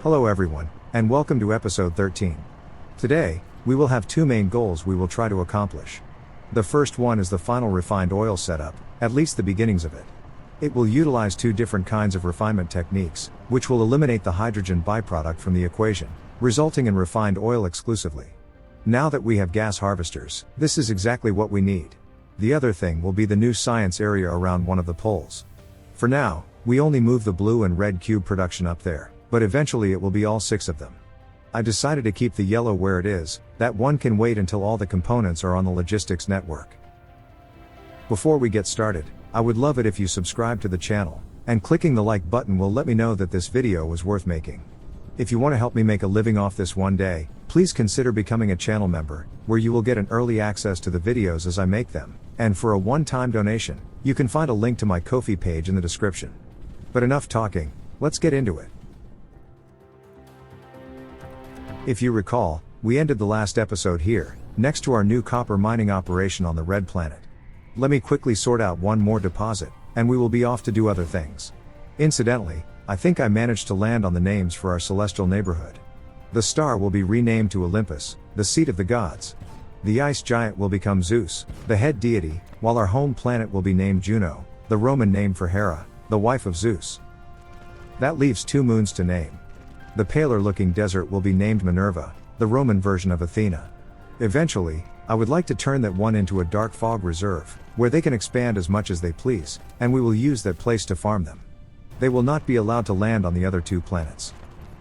Hello everyone, and welcome to episode 13. Today, we will have two main goals we will try to accomplish. The first one is the final refined oil setup, at least the beginnings of it. It will utilize two different kinds of refinement techniques, which will eliminate the hydrogen byproduct from the equation, resulting in refined oil exclusively. Now that we have gas harvesters, this is exactly what we need. The other thing will be the new science area around one of the poles. For now, we only move the blue and red cube production up there, but eventually it will be all 6 of them. I decided to keep the yellow where it is, that one can wait until all the components are on the logistics network. Before we get started, I would love it if you subscribe to the channel, and clicking the like button will let me know that this video was worth making. If you want to help me make a living off this one day, please consider becoming a channel member, where you will get an early access to the videos as I make them, and for a one-time donation, you can find a link to my Ko-fi page in the description. But enough talking, let's get into it. If you recall, we ended the last episode here, next to our new copper mining operation on the Red Planet. Let me quickly sort out one more deposit, and we will be off to do other things. Incidentally, I think I managed to land on the names for our celestial neighborhood. The star will be renamed to Olympus, the seat of the gods. The ice giant will become Zeus, the head deity, while our home planet will be named Juno, the Roman name for Hera, the wife of Zeus. That leaves 2 moons to name. The paler-looking desert will be named Minerva, the Roman version of Athena. Eventually, I would like to turn that one into a dark fog reserve, where they can expand as much as they please, and we will use that place to farm them. They will not be allowed to land on the other 2 planets.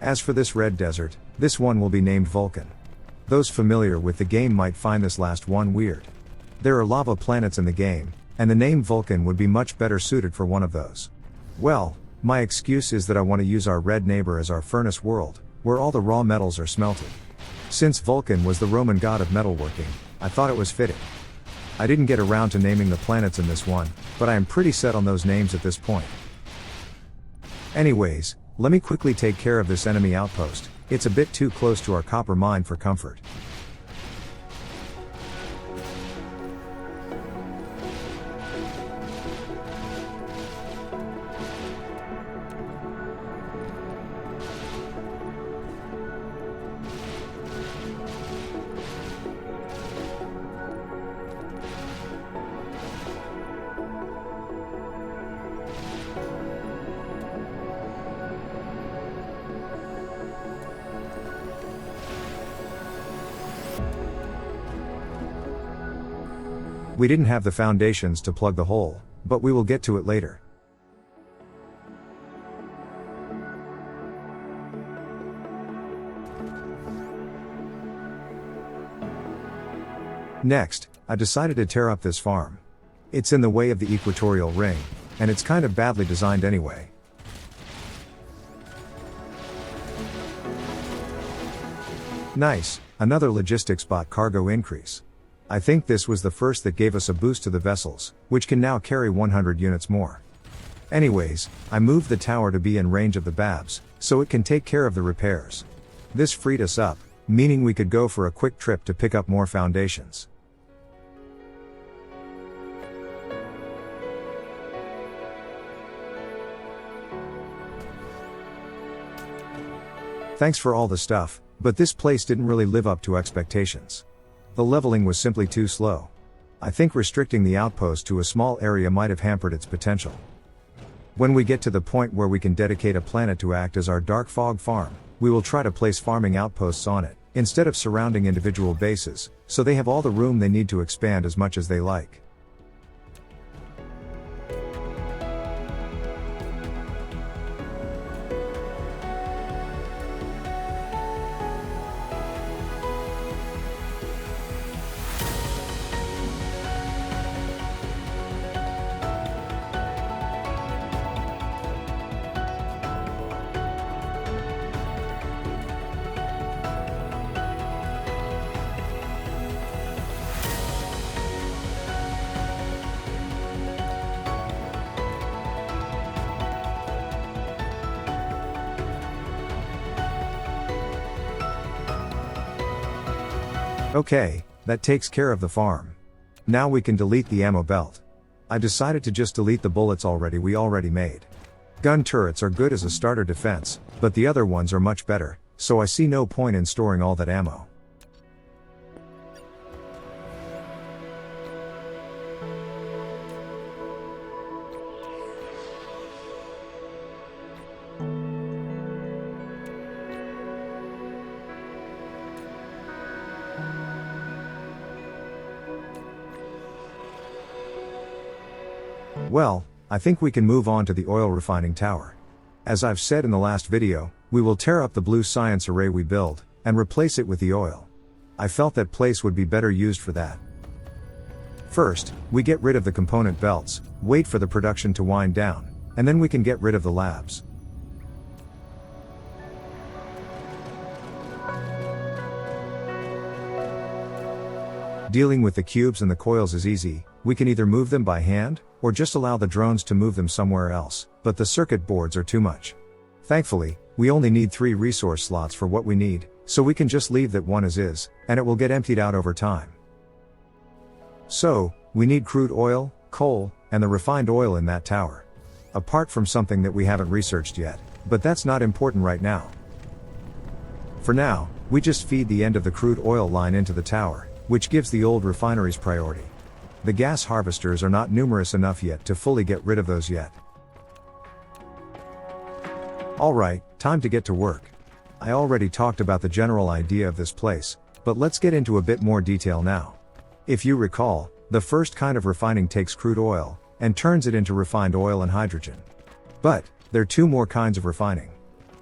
As for this red desert, this one will be named Vulcan. Those familiar with the game might find this last one weird. There are lava planets in the game, and the name Vulcan would be much better suited for one of those. Well, my excuse is that I want to use our red neighbor as our furnace world, where all the raw metals are smelted. Since Vulcan was the Roman god of metalworking, I thought it was fitting. I didn't get around to naming the planets in this one, but I am pretty set on those names at this point. Anyways, let me quickly take care of this enemy outpost. It's a bit too close to our copper mine for comfort. We didn't have the foundations to plug the hole, but we will get to it later. Next, I decided to tear up this farm. It's in the way of the equatorial ring, and it's kind of badly designed anyway. Nice, another logistics bot cargo increase. I think this was the first that gave us a boost to the vessels, which can now carry 100 units more. Anyways, I moved the tower to be in range of the Babs, so it can take care of the repairs. This freed us up, meaning we could go for a quick trip to pick up more foundations. Thanks for all the stuff, but this place didn't really live up to expectations. The leveling was simply too slow. I think restricting the outpost to a small area might have hampered its potential. When we get to the point where we can dedicate a planet to act as our dark fog farm, we will try to place farming outposts on it, instead of surrounding individual bases, so they have all the room they need to expand as much as they like. Okay, that takes care of the farm. Now we can delete the ammo belt. I decided to just delete the bullets we already made. Gun turrets are good as a starter defense, but the other ones are much better, so I see no point in storing all that ammo. Well, I think we can move on to the oil refining tower. As I've said in the last video, we will tear up the blue science array we build, and replace it with the oil. I felt that place would be better used for that. First, we get rid of the component belts, wait for the production to wind down, and then we can get rid of the labs. Dealing with the cubes and the coils is easy, we can either move them by hand, or just allow the drones to move them somewhere else, but the circuit boards are too much. Thankfully, we only need 3 resource slots for what we need, so we can just leave that one as is, and it will get emptied out over time. So, we need crude oil, coal, and the refined oil in that tower. Apart from something that we haven't researched yet, but that's not important right now. For now, we just feed the end of the crude oil line into the tower, which gives the old refineries priority. The gas harvesters are not numerous enough yet to fully get rid of those yet. Alright, time to get to work. I already talked about the general idea of this place, but let's get into a bit more detail now. If you recall, the first kind of refining takes crude oil, and turns it into refined oil and hydrogen. But, there are 2 more kinds of refining.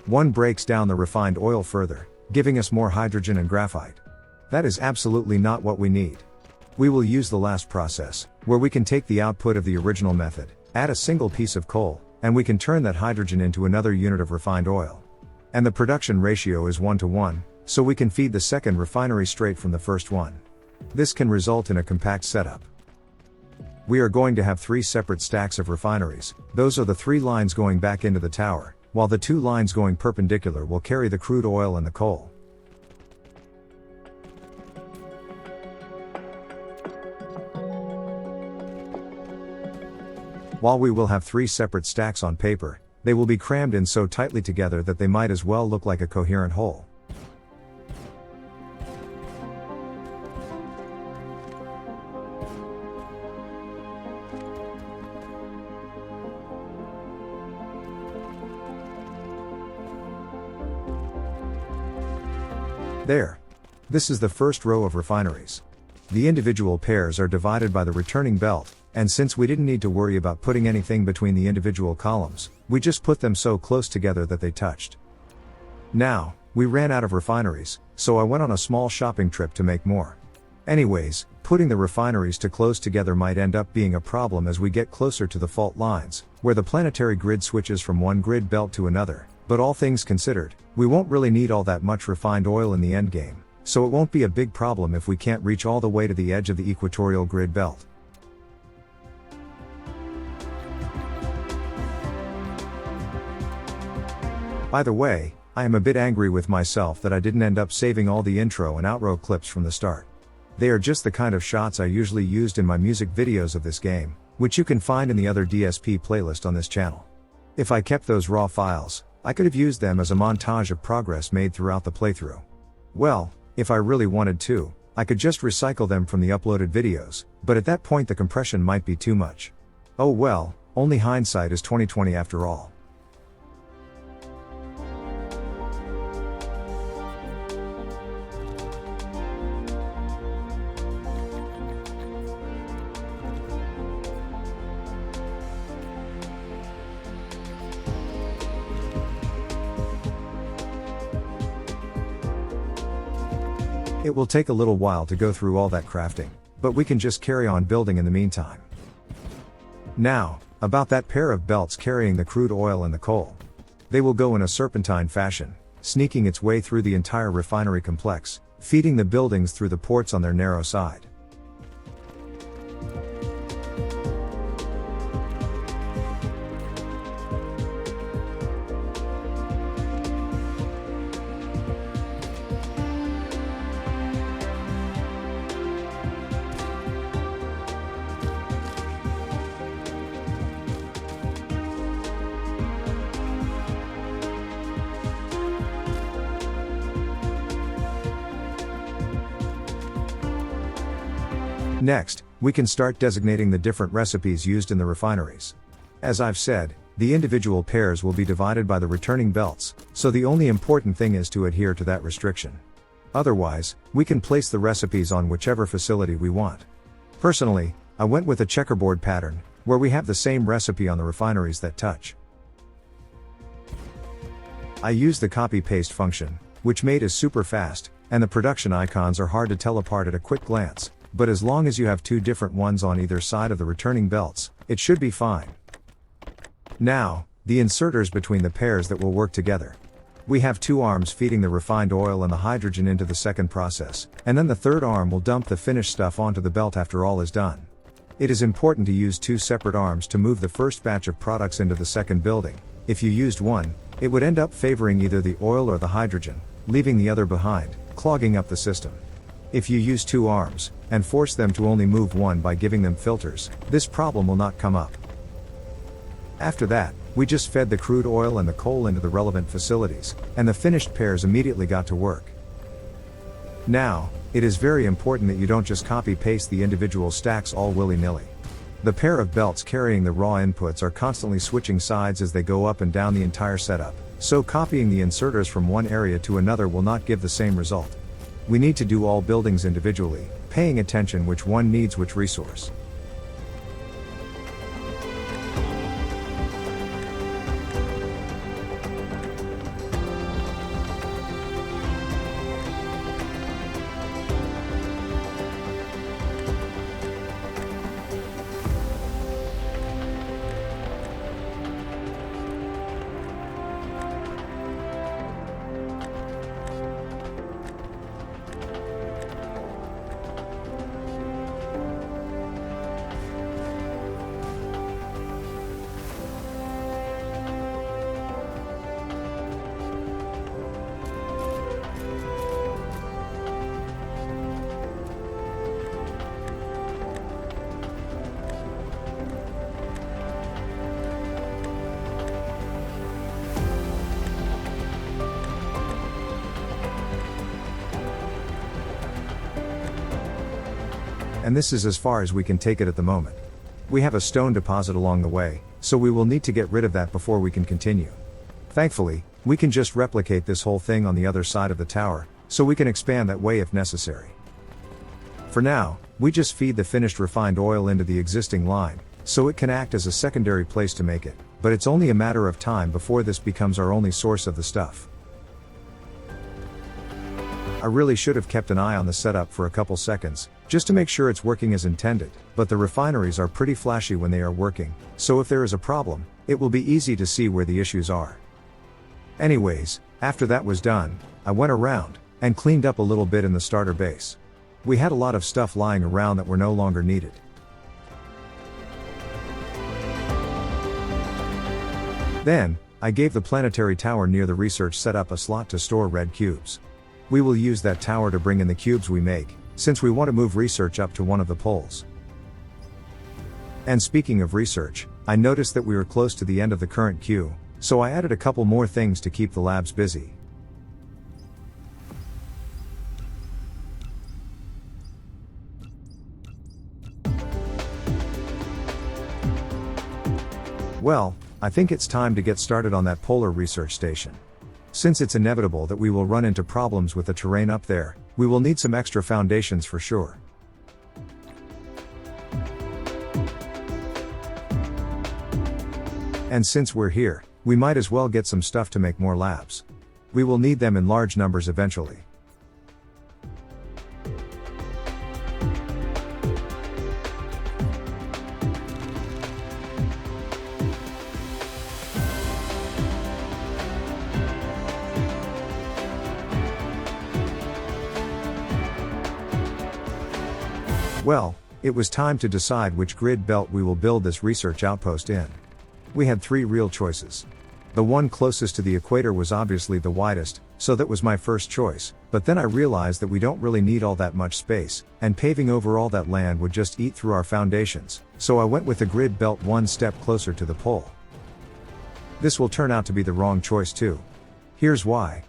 One breaks down the refined oil further, giving us more hydrogen and graphite. That is absolutely not what we need. We will use the last process, where we can take the output of the original method, add a single piece of coal, and we can turn that hydrogen into another unit of refined oil. And the production ratio is 1:1, so we can feed the second refinery straight from the first one. This can result in a compact setup. We are going to have 3 separate stacks of refineries. Those are the 3 lines going back into the tower, while the 2 lines going perpendicular will carry the crude oil and the coal. While we will have 3 separate stacks on paper, they will be crammed in so tightly together that they might as well look like a coherent whole. There. This is the first row of refineries. The individual pairs are divided by the returning belt, and since we didn't need to worry about putting anything between the individual columns, we just put them so close together that they touched. Now, we ran out of refineries, so I went on a small shopping trip to make more. Anyways, putting the refineries too close together might end up being a problem as we get closer to the fault lines, where the planetary grid switches from one grid belt to another, but all things considered, we won't really need all that much refined oil in the endgame, so it won't be a big problem if we can't reach all the way to the edge of the equatorial grid belt. By the way, I am a bit angry with myself that I didn't end up saving all the intro and outro clips from the start. They are just the kind of shots I usually used in my music videos of this game, which you can find in the other DSP playlist on this channel. If I kept those raw files, I could have used them as a montage of progress made throughout the playthrough. Well, if I really wanted to, I could just recycle them from the uploaded videos, but at that point the compression might be too much. Oh well, only hindsight is 20/20 after all. It will take a little while to go through all that crafting, but we can just carry on building in the meantime. Now, about that pair of belts carrying the crude oil and the coal. They will go in a serpentine fashion, sneaking its way through the entire refinery complex, feeding the buildings through the ports on their narrow side. Next, we can start designating the different recipes used in the refineries. As I've said, the individual pairs will be divided by the returning belts, so the only important thing is to adhere to that restriction. Otherwise, we can place the recipes on whichever facility we want. Personally, I went with a checkerboard pattern, where we have the same recipe on the refineries that touch. I used the copy-paste function, which made is super fast, and the production icons are hard to tell apart at a quick glance, but as long as you have two different ones on either side of the returning belts, it should be fine. Now, the inserters between the pairs that will work together. We have two arms feeding the refined oil and the hydrogen into the second process, and then the third arm will dump the finished stuff onto the belt after all is done. It is important to use two separate arms to move the first batch of products into the second building. If you used one, it would end up favoring either the oil or the hydrogen, leaving the other behind, clogging up the system. If you use two arms, and force them to only move one by giving them filters, this problem will not come up. After that, we just fed the crude oil and the coal into the relevant facilities, and the finished pairs immediately got to work. Now, it is very important that you don't just copy-paste the individual stacks all willy-nilly. The pair of belts carrying the raw inputs are constantly switching sides as they go up and down the entire setup, so copying the inserters from one area to another will not give the same result. We need to do all buildings individually, paying attention which one needs which resource. And this is as far as we can take it at the moment. We have a stone deposit along the way, so we will need to get rid of that before we can continue. Thankfully, we can just replicate this whole thing on the other side of the tower, so we can expand that way if necessary. For now, we just feed the finished refined oil into the existing line, so it can act as a secondary place to make it, but it's only a matter of time before this becomes our only source of the stuff. I really should have kept an eye on the setup for a couple seconds, just to make sure it's working as intended, but the refineries are pretty flashy when they are working, so if there is a problem, it will be easy to see where the issues are. Anyways, after that was done, I went around, and cleaned up a little bit in the starter base. We had a lot of stuff lying around that were no longer needed. Then, I gave the planetary tower near the research setup a slot to store red cubes. We will use that tower to bring in the cubes we make, since we want to move research up to one of the poles. And speaking of research, I noticed that we were close to the end of the current queue, so I added a couple more things to keep the labs busy. Well, I think it's time to get started on that polar research station. Since it's inevitable that we will run into problems with the terrain up there, we will need some extra foundations for sure. And since we're here, we might as well get some stuff to make more labs. We will need them in large numbers eventually. Well, it was time to decide which grid belt we will build this research outpost in. We had three real choices. The one closest to the equator was obviously the widest, so that was my first choice, but then I realized that we don't really need all that much space, and paving over all that land would just eat through our foundations, so I went with the grid belt one step closer to the pole. This will turn out to be the wrong choice too. Here's why.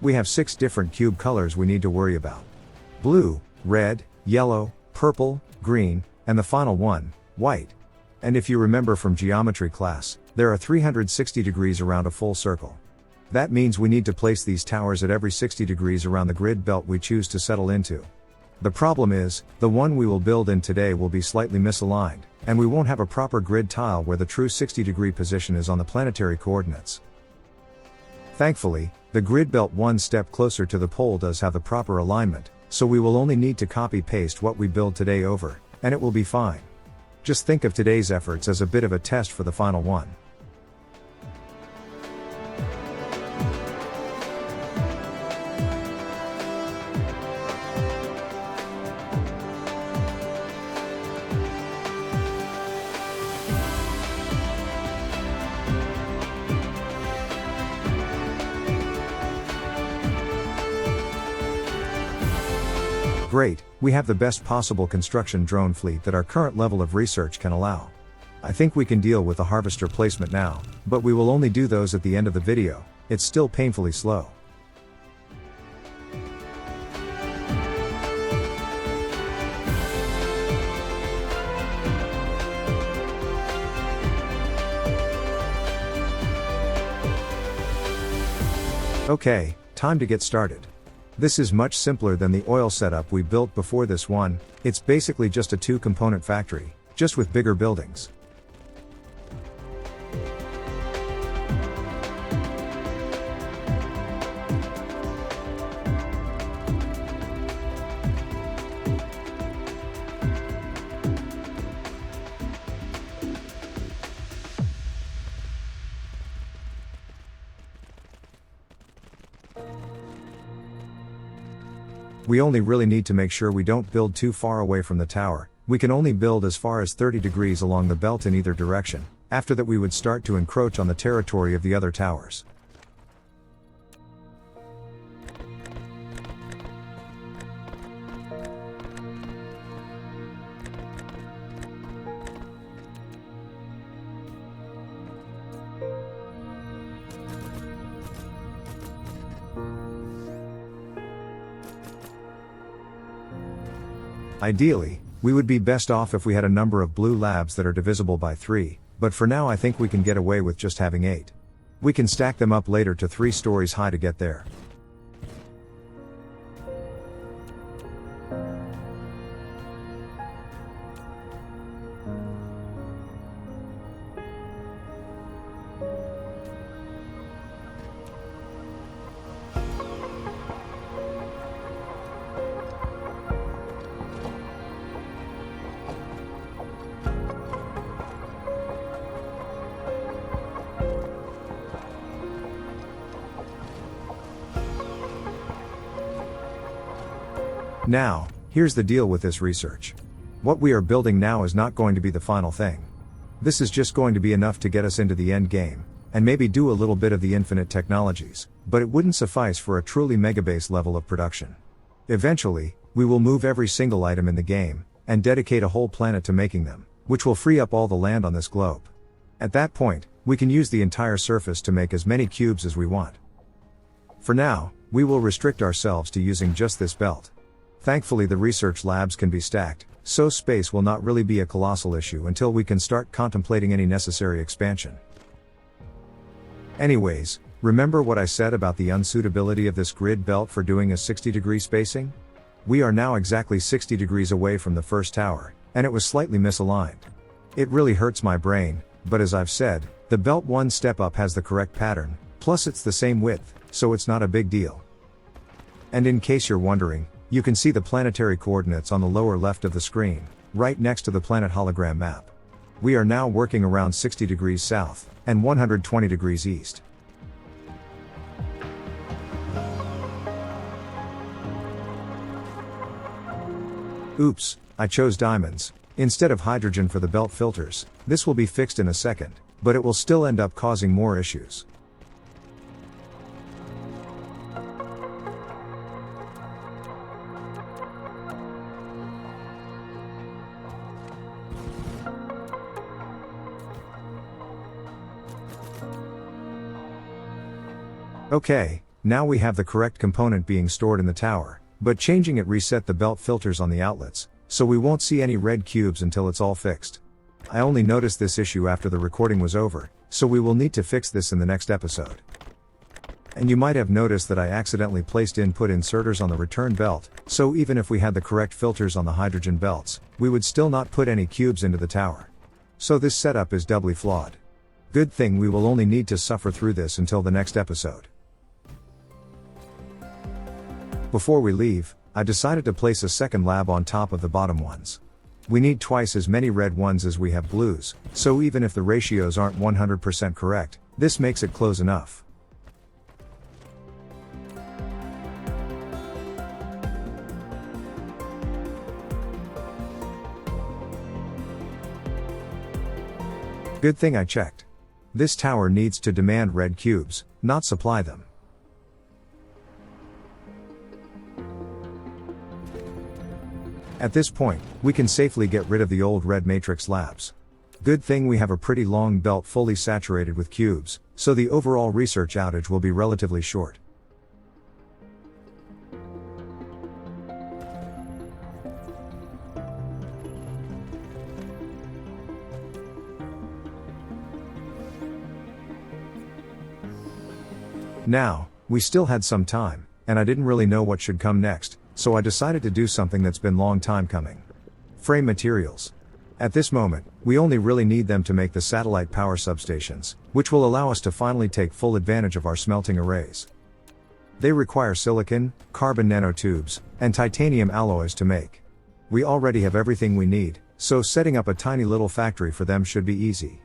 We have 6 different cube colors we need to worry about. Blue, red, yellow, purple, green, and the final one, white. And if you remember from geometry class, there are 360 degrees around a full circle. That means we need to place these towers at every 60 degrees around the grid belt we choose to settle into. The problem is, the one we will build in today will be slightly misaligned, and we won't have a proper grid tile where the true 60-degree position is on the planetary coordinates. Thankfully, the grid belt one step closer to the pole does have the proper alignment, so we will only need to copy-paste what we build today over, and it will be fine. Just think of today's efforts as a bit of a test for the final one. Great, we have the best possible construction drone fleet that our current level of research can allow. I think we can deal with the harvester placement now, but we will only do those at the end of the video. It's still painfully slow. Okay, time to get started. This is much simpler than the oil setup we built before this one. It's basically just a two-component factory, just with bigger buildings. We only really need to make sure we don't build too far away from the tower. We can only build as far as 30 degrees along the belt in either direction. After that we would start to encroach on the territory of the other towers. Ideally, we would be best off if we had a number of blue labs that are divisible by 3, but for now I think we can get away with just having 8. We can stack them up later to 3 stories high to get there. Now, here's the deal with this research. What we are building now is not going to be the final thing. This is just going to be enough to get us into the end game, and maybe do a little bit of the infinite technologies, but it wouldn't suffice for a truly megabase level of production. Eventually, we will move every single item in the game, and dedicate a whole planet to making them, which will free up all the land on this globe. At that point, we can use the entire surface to make as many cubes as we want. For now, we will restrict ourselves to using just this belt. Thankfully the research labs can be stacked, so space will not really be a colossal issue until we can start contemplating any necessary expansion. Anyways, remember what I said about the unsuitability of this grid belt for doing a 60-degree spacing? We are now exactly 60 degrees away from the first tower, and it was slightly misaligned. It really hurts my brain, but as I've said, the belt one step up has the correct pattern, plus it's the same width, so it's not a big deal. And in case you're wondering, you can see the planetary coordinates on the lower left of the screen, right next to the planet hologram map. We are now working around 60 degrees south, and 120 degrees east. Oops, I chose diamonds, instead of hydrogen for the belt filters. This will be fixed in a second, but it will still end up causing more issues. Okay, now we have the correct component being stored in the tower, but changing it reset the belt filters on the outlets, so we won't see any red cubes until it's all fixed. I only noticed this issue after the recording was over, so we will need to fix this in the next episode. And you might have noticed that I accidentally placed input inserters on the return belt, so even if we had the correct filters on the hydrogen belts, we would still not put any cubes into the tower. So this setup is doubly flawed. Good thing we will only need to suffer through this until the next episode. Before we leave, I decided to place a second lab on top of the bottom ones. We need twice as many red ones as we have blues, so even if the ratios aren't 100% correct, this makes it close enough. Good thing I checked. This tower needs to demand red cubes, not supply them. At this point, we can safely get rid of the old red matrix labs. Good thing we have a pretty long belt fully saturated with cubes, so the overall research outage will be relatively short. Now, we still had some time, and I didn't really know what should come next, so I decided to do something that's been long time coming. Frame materials. At this moment, we only really need them to make the satellite power substations, which will allow us to finally take full advantage of our smelting arrays. They require silicon, carbon nanotubes, and titanium alloys to make. We already have everything we need, so setting up a tiny little factory for them should be easy.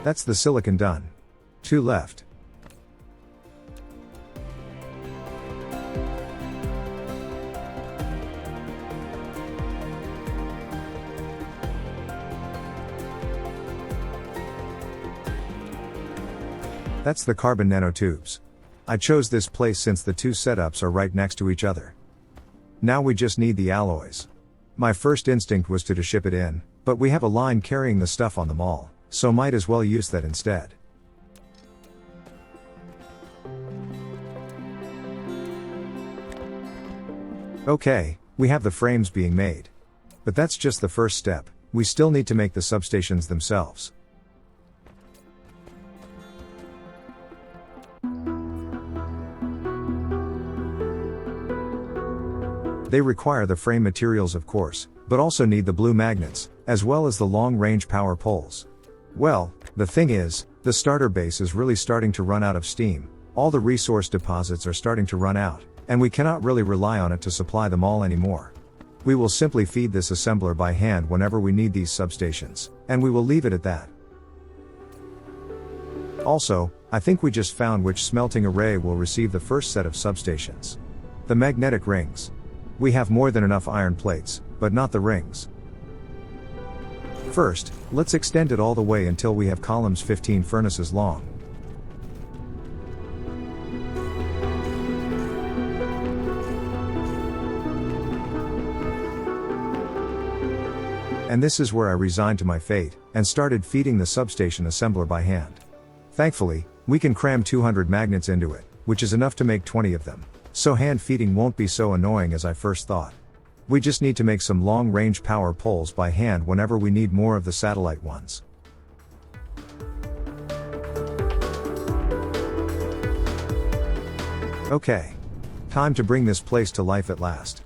That's the silicon done. 2 left. That's the carbon nanotubes. I chose this place since the 2 setups are right next to each other. Now we just need the alloys. My first instinct was to ship it in, but we have a line carrying the stuff on them all, so might as well use that instead. Okay, we have the frames being made. But that's just the first step, we still need to make the substations themselves. They require the frame materials of course, but also need the blue magnets, as well as the long-range power poles. Well, the thing is, the starter base is really starting to run out of steam, all the resource deposits are starting to run out, and we cannot really rely on it to supply them all anymore. We will simply feed this assembler by hand whenever we need these substations, and we will leave it at that. Also, I think we just found which smelting array will receive the first set of substations. The magnetic rings. We have more than enough iron plates, but not the rings. First, let's extend it all the way until we have columns 15 furnaces long. And this is where I resigned to my fate, and started feeding the substation assembler by hand. Thankfully, we can cram 200 magnets into it, which is enough to make 20 of them, so hand feeding won't be so annoying as I first thought. We just need to make some long-range power poles by hand whenever we need more of the satellite ones. Okay. Time to bring this place to life at last.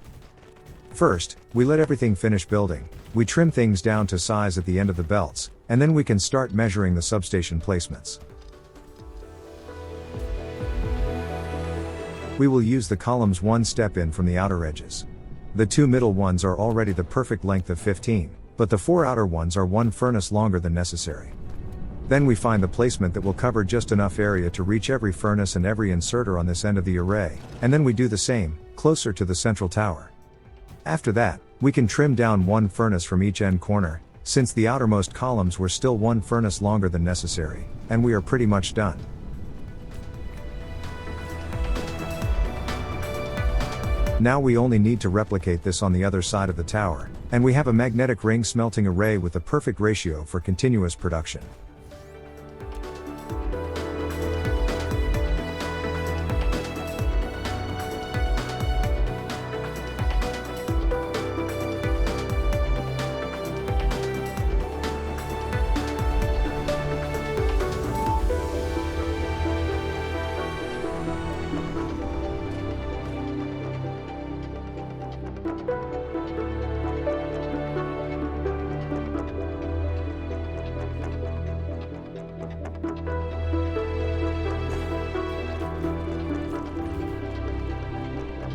First, we let everything finish building, we trim things down to size at the end of the belts, and then we can start measuring the substation placements. We will use the columns one step in from the outer edges. The 2 middle ones are already the perfect length of 15, but the 4 outer ones are 1 furnace longer than necessary. Then we find the placement that will cover just enough area to reach every furnace and every inserter on this end of the array, and then we do the same, closer to the central tower. After that, we can trim down 1 furnace from each end corner, since the outermost columns were still 1 furnace longer than necessary, and we are pretty much done. Now we only need to replicate this on the other side of the tower, And we have a magnetic ring smelting array with the perfect ratio for continuous production.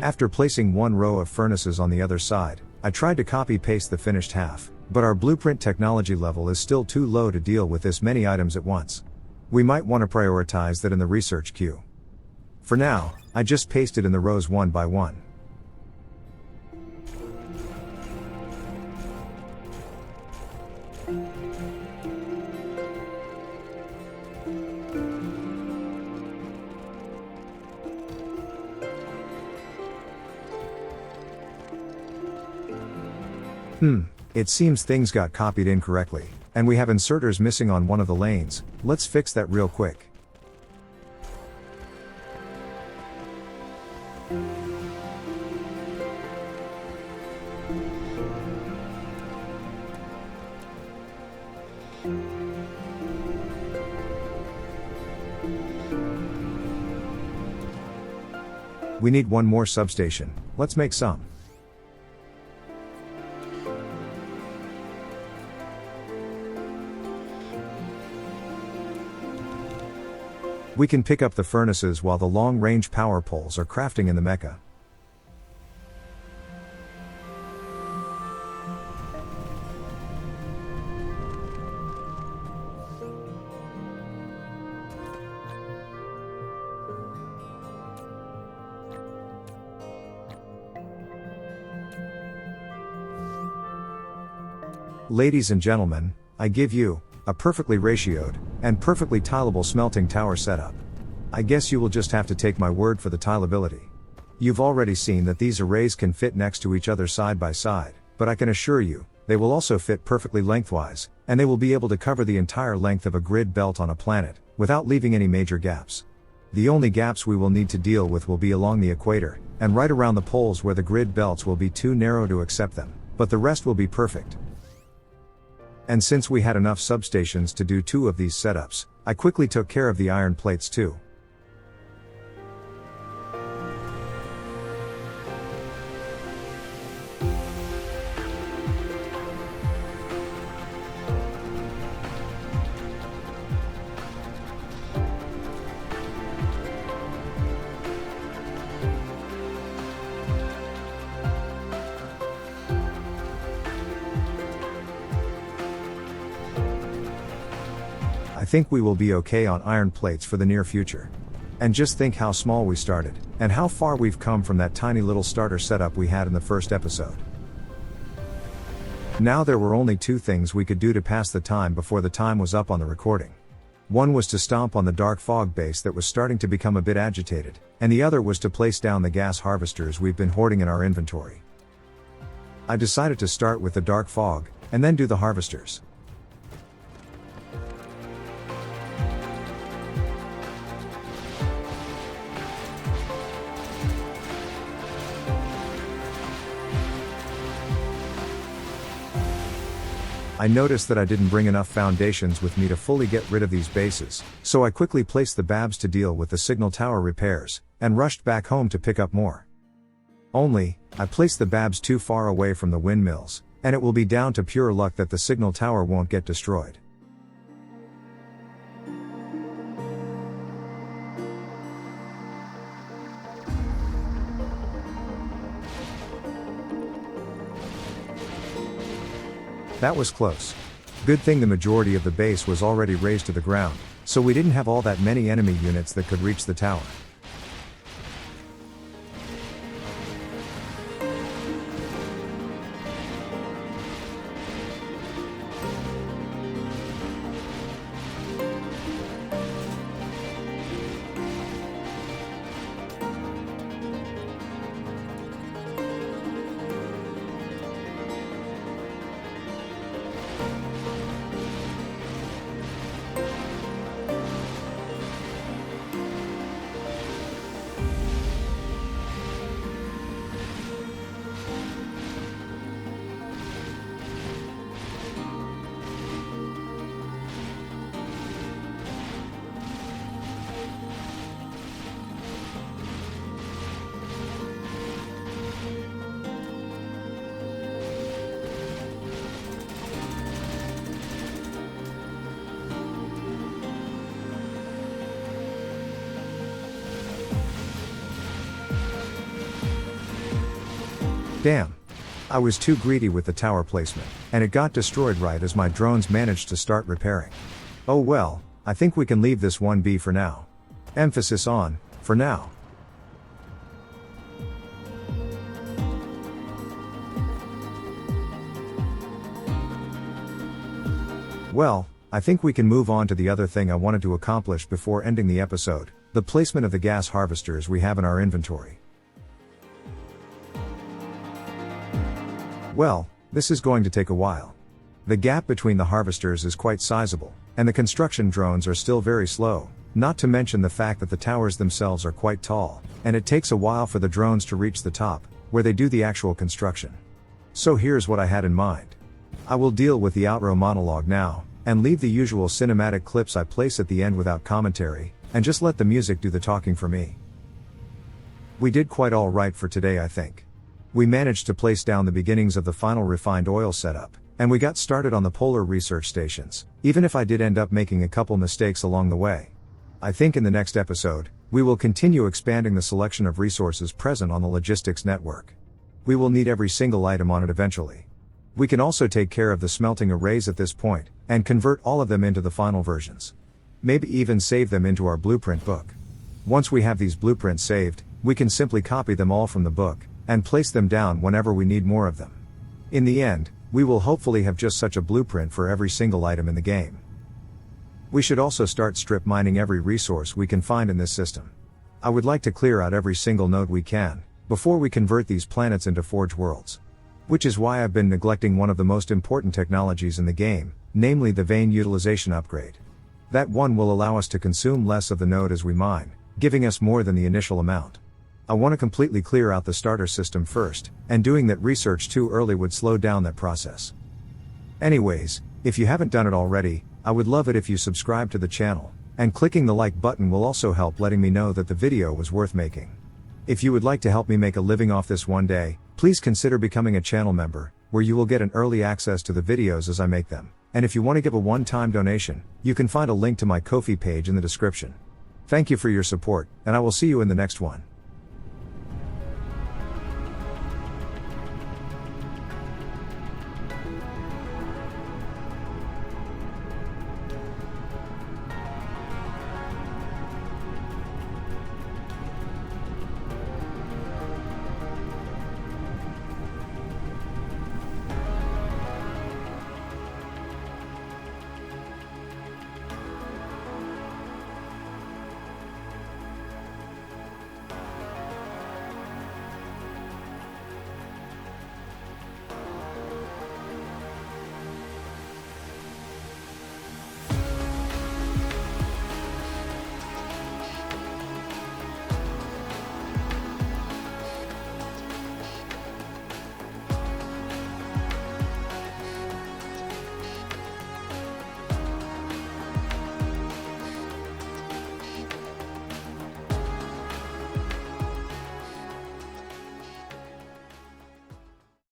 After placing one row of furnaces on the other side, I tried to copy-paste the finished half, but our blueprint technology level is still too low to deal with this many items at once. We might want to prioritize that in the research queue. For now, I just pasted in the rows one by one. It seems things got copied incorrectly, and we have inserters missing on one of the lanes. Let's fix that real quick. We need one more substation. Let's make some. We can pick up the furnaces while the long-range power poles are crafting in the mecha. Ladies and gentlemen, I give you a perfectly ratioed and perfectly tileable smelting tower setup. I guess you will just have to take my word for the tileability. You've already seen that these arrays can fit next to each other side by side, but I can assure you, they will also fit perfectly lengthwise, and they will be able to cover the entire length of a grid belt on a planet, without leaving any major gaps. The only gaps we will need to deal with will be along the equator, and right around the poles where the grid belts will be too narrow to accept them, but the rest will be perfect. And since we had enough substations to do 2 of these setups, I quickly took care of the iron plates too. I think we will be okay on iron plates for the near future. And just think how small we started, and how far we've come from that tiny little starter setup we had in the first episode. Now there were only 2 things we could do to pass the time before the time was up on the recording. One was to stomp on the dark fog base that was starting to become a bit agitated, and the other was to place down the gas harvesters we've been hoarding in our inventory. I decided to start with the dark fog, and then do the harvesters. I noticed that I didn't bring enough foundations with me to fully get rid of these bases, so I quickly placed the babs to deal with the signal tower repairs, and rushed back home to pick up more. Only, I placed the babs too far away from the windmills, and it will be down to pure luck that the signal tower won't get destroyed. That was close. Good thing the majority of the base was already raised to the ground, so we didn't have all that many enemy units that could reach the tower. Damn. I was too greedy with the tower placement, and it got destroyed right as my drones managed to start repairing. Oh well, I think we can leave this one be for now. Emphasis on, for now. Well, I think we can move on to the other thing I wanted to accomplish before ending the episode, the placement of the gas harvesters we have in our inventory. Well, this is going to take a while. The gap between the harvesters is quite sizable, and the construction drones are still very slow, not to mention the fact that the towers themselves are quite tall, and it takes a while for the drones to reach the top, where they do the actual construction. So here's what I had in mind. I will deal with the outro monologue now, and leave the usual cinematic clips I place at the end without commentary, and just let the music do the talking for me. We did quite all right for today, I think. We managed to place down the beginnings of the final refined oil setup, and we got started on the polar research stations, even if I did end up making a couple mistakes along the way. I think in the next episode, we will continue expanding the selection of resources present on the logistics network. We will need every single item on it eventually. We can also take care of the smelting arrays at this point, and convert all of them into the final versions. Maybe even save them into our blueprint book. Once we have these blueprints saved, we can simply copy them all from the book, and place them down whenever we need more of them. In the end, we will hopefully have just such a blueprint for every single item in the game. We should also start strip mining every resource we can find in this system. I would like to clear out every single node we can, before we convert these planets into forge worlds. Which is why I've been neglecting one of the most important technologies in the game, namely the vein utilization upgrade. That one will allow us to consume less of the node as we mine, giving us more than the initial amount. I want to completely clear out the starter system first, and doing that research too early would slow down that process. Anyways, if you haven't done it already, I would love it if you subscribe to the channel, and clicking the like button will also help letting me know that the video was worth making. If you would like to help me make a living off this one day, please consider becoming a channel member, where you will get an early access to the videos as I make them. And if you want to give a one-time donation, you can find a link to my Ko-fi page in the description. Thank you for your support, and I will see you in the next one.